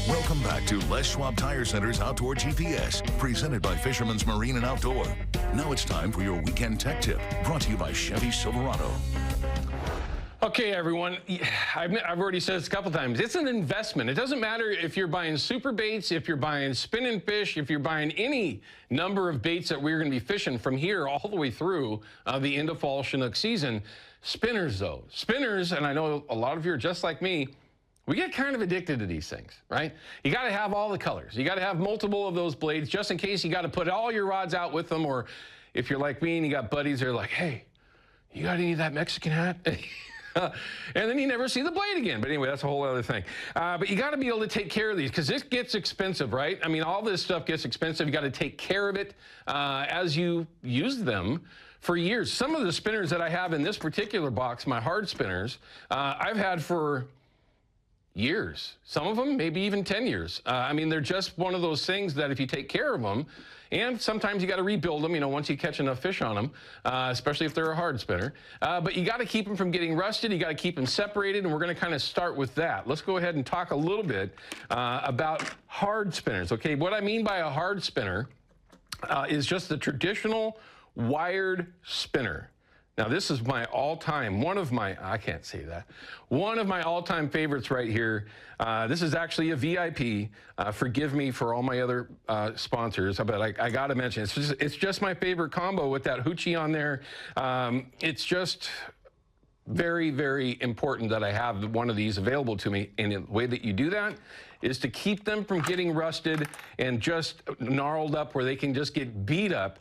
Welcome back to Les Schwab Tire Center's Outdoor GPS, presented by Fisherman's Marine and Outdoor. Now it's time for your weekend tech tip, brought to you by Chevy Silverado. Okay, everyone, I've already said this a couple times. It's an investment. It doesn't matter if you're buying super baits, if you're buying spin and fish, if you're buying any number of baits that we're going to be fishing from here all the way through the end of fall Chinook season. Spinners, though. Spinners, and I know a lot of you are just like me, we get kind of addicted to these things, right? You got to have all the colors. You got to have multiple of those blades just in case you got to put all your rods out with them. Or if you're like me and you got buddies that are like, hey, you got any of that Mexican hat? And then you never see the blade again. But anyway, that's a whole other thing. But you got to be able to take care of these because this gets expensive, right? I mean, all this stuff gets expensive. You got to take care of it as you use them for years. Some of the spinners that I have in this particular box, my hard spinners, I've had for years. Some of them, maybe even 10 years. I mean, they're just one of those things that if you take care of them, and sometimes you got to rebuild them, you know, once you catch enough fish on them, especially if they're a hard spinner. But you got to keep them from getting rusted. You got to keep them separated, and we're going to kind of start with that. Let's go ahead and talk a little bit about hard spinners. Okay, what I mean by a hard spinner is just the traditional wired spinner. Now, this is my all-time, one of my all-time favorites right here. This is actually a VIP. Forgive me for all my other sponsors, but I got to mention, it's just my favorite combo with that hoochie on there. It's just very, very important that I have one of these available to me. And the way that you do that is to keep them from getting rusted and just gnarled up where they can just get beat up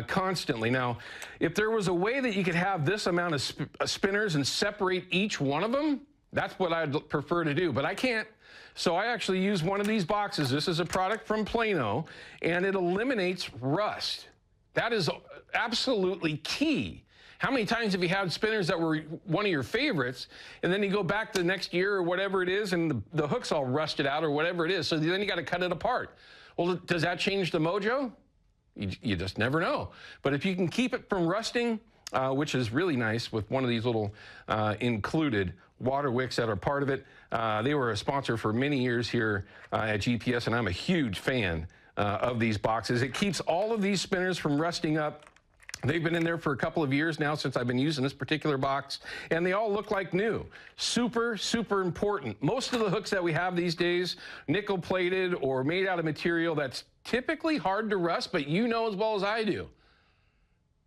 constantly. Now, if there was a way that you could have this amount of spinners and separate each one of them, that's what I'd prefer to do, but I can't. So I actually use one of these boxes. This is a product from Plano, and it eliminates rust. That is absolutely key. How many times have you had spinners that were one of your favorites, and then you go back the next year or whatever it is, and the hook's all rusted out or whatever it is, so then you got to cut it apart. Well, does that change the mojo? You just never know. But if you can keep it from rusting, which is really nice with one of these little included water wicks that are part of it. They were a sponsor for many years here at GPS, and I'm a huge fan of these boxes. It keeps all of these spinners from rusting up. They've been in there for a couple of years now since I've been using this particular box, and they all look like new. Super, super important. Most of the hooks that we have these days, nickel plated or made out of material that's typically hard to rust, but you know as well as I do,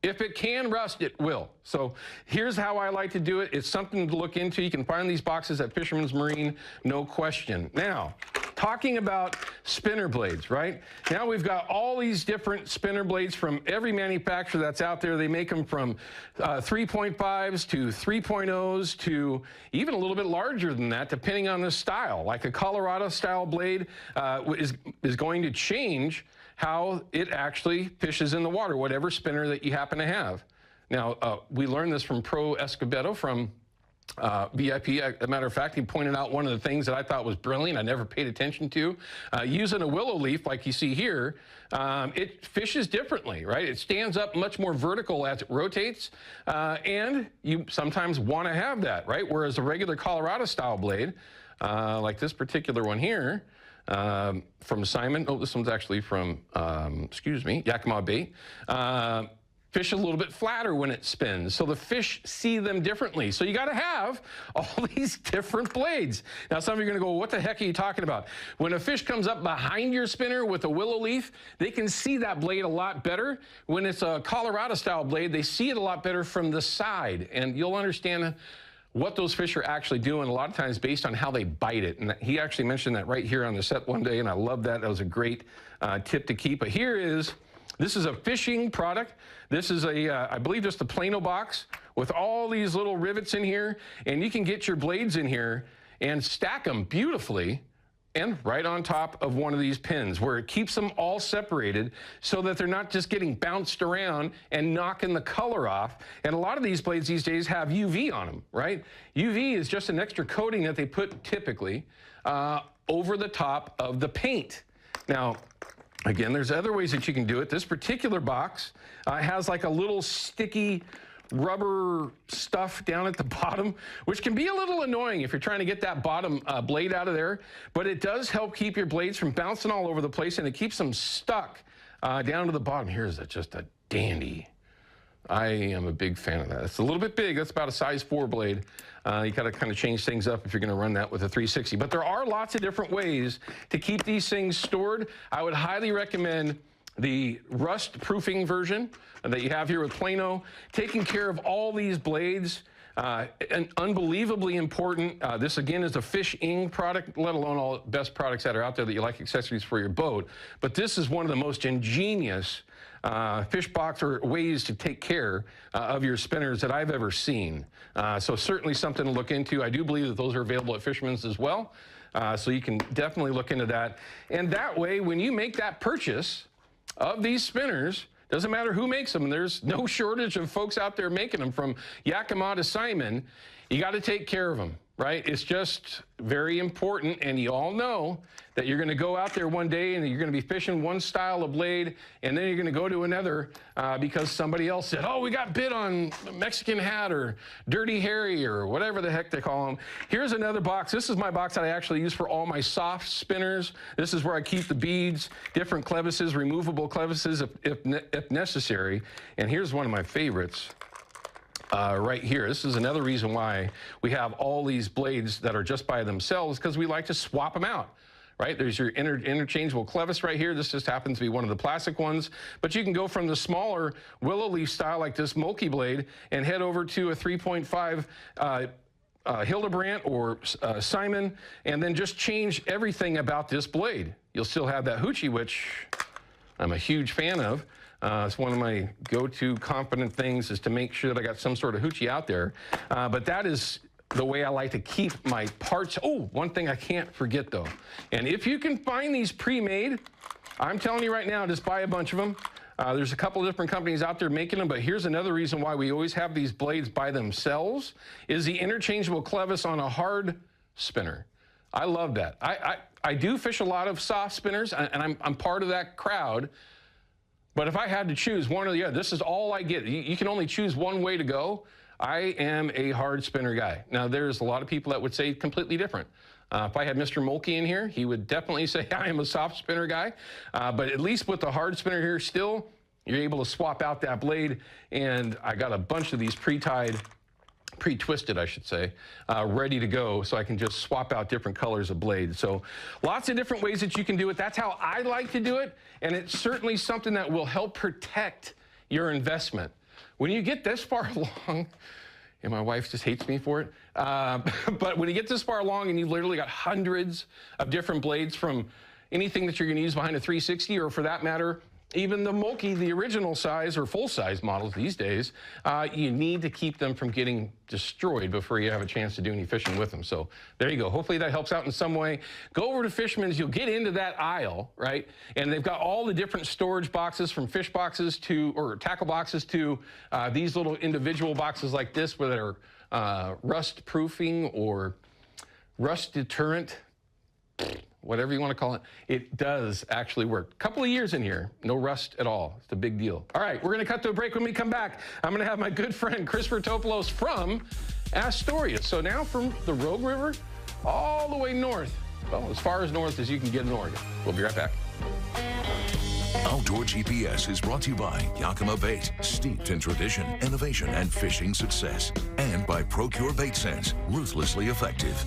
if it can rust, it will. So here's how I like to do it. It's something to look into. You can find these boxes at Fisherman's Marine, no question. Now, talking about spinner blades, right? Now we've got all these different spinner blades from every manufacturer that's out there. They make them from 3.5s to 3.0s to even a little bit larger than that, depending on the style. Like a Colorado style blade is going to change how it actually fishes in the water, whatever spinner that you happen to have. Now, we learned this from Pro Escobedo from VIP. As a matter of fact, he pointed out one of the things that I thought was brilliant, I never paid attention to. Using a willow leaf like you see here, it fishes differently, right? It stands up much more vertical as it rotates, and you sometimes want to have that, right? Whereas a regular Colorado style blade, like this particular one here, from Simon. Oh, this one's actually from, excuse me, Yakima Bait. Fish a little bit flatter when it spins, so the fish see them differently. So you got to have all these different blades. Now, some of you are going to go, what the heck are you talking about? When a fish comes up behind your spinner with a willow leaf, they can see that blade a lot better. When it's a Colorado-style blade, they see it a lot better from the side, and you'll understand what those fish are actually doing a lot of times based on how they bite it. And he actually mentioned that right here on the set one day, and I love that. That was a great tip to keep. But this is a fishing product. This is I believe just a Plano box with all these little rivets in here, and you can get your blades in here and stack them beautifully and right on top of one of these pins where it keeps them all separated so that they're not just getting bounced around and knocking the color off. And a lot of these blades these days have UV on them, right? UV is just an extra coating that they put typically over the top of the paint. Now, again, there's other ways that you can do it. This particular box has like a little sticky rubber stuff down at the bottom, which can be a little annoying if you're trying to get that bottom blade out of there, but it does help keep your blades from bouncing all over the place, and it keeps them stuck down to the bottom. Here's just a dandy. I am a big fan of that. It's a little bit big. That's about a size 4 blade. You got to kind of change things up if you're going to run that with a 360. But there are lots of different ways to keep these things stored. I would highly recommend the rust-proofing version that you have here with Plano, taking care of all these blades. And unbelievably important. This, again, is a fish-ing product, let alone all the best products that are out there that you like accessories for your boat. But this is one of the most ingenious fish box or ways to take care of your spinners that I've ever seen. So certainly something to look into. I do believe that those are available at Fisherman's as well. So you can definitely look into that. And that way, when you make that purchase of these spinners, doesn't matter who makes them, there's no shortage of folks out there making them, from Yakima to Simon. You got to take care of them, right? It's just very important, and you all know that you're going to go out there one day and you're going to be fishing one style of blade, and then you're going to go to another because somebody else said, oh, we got bit on Mexican Hat or Dirty Harry or whatever the heck they call them. Here's another box. This is my box that I actually use for all my soft spinners. This is where I keep the beads, different clevises, removable clevises if necessary. And here's one of my favorites. Right here. This is another reason why we have all these blades that are just by themselves, because we like to swap them out. Right? There's your interchangeable clevis right here. This just happens to be one of the plastic ones. But you can go from the smaller willow leaf style like this Mulkey blade and head over to a 3.5 Hildebrandt or Simon, and then just change everything about this blade. You'll still have that hoochie, which I'm a huge fan of. It's one of my go-to confident things, is to make sure that I got some sort of hoochie out there. But that is the way I like to keep my parts. Oh, one thing I can't forget though. And if you can find these pre-made, I'm telling you right now, just buy a bunch of them. There's a couple of different companies out there making them, but here's another reason why we always have these blades by themselves, is the interchangeable clevis on a hard spinner. I love that. I do fish a lot of soft spinners, and I'm part of that crowd. But if I had to choose one or the other, this is all I get. You can only choose one way to go. I am a hard spinner guy. Now, there's a lot of people that would say completely different. If I had Mr. Mulkey in here, he would definitely say I am a soft spinner guy. But at least with the hard spinner here, still, you're able to swap out that blade. And I got a bunch of these pre-twisted, I should say, ready to go, so I can just swap out different colors of blades. So lots of different ways that you can do it. That's how I like to do it, and it's certainly something that will help protect your investment. When you get this far along, and my wife just hates me for it, but when you get this far along and you've literally got hundreds of different blades, from anything that you're going to use behind a 360, or for that matter, even the Mulkey, the original size or full-size models these days, you need to keep them from getting destroyed before you have a chance to do any fishing with them. So there you go. Hopefully that helps out in some way. Go over to Fisherman's. You'll get into that aisle, right? And they've got all the different storage boxes, from fish boxes to, or tackle boxes to these little individual boxes like this, where they're rust-proofing or rust deterrent, whatever you want to call it. It does actually work. A couple of years in here, no rust at all. It's a big deal. All right, we're going to cut to a break. When we come back, I'm going to have my good friend Christopher Topolos from Astoria. So now from the Rogue River all the way north, well, as far as north as you can get in Oregon. We'll be right back. Outdoor GPS is brought to you by Yakima Bait, steeped in tradition, innovation, and fishing success. And by Procure Bait Sense, ruthlessly effective.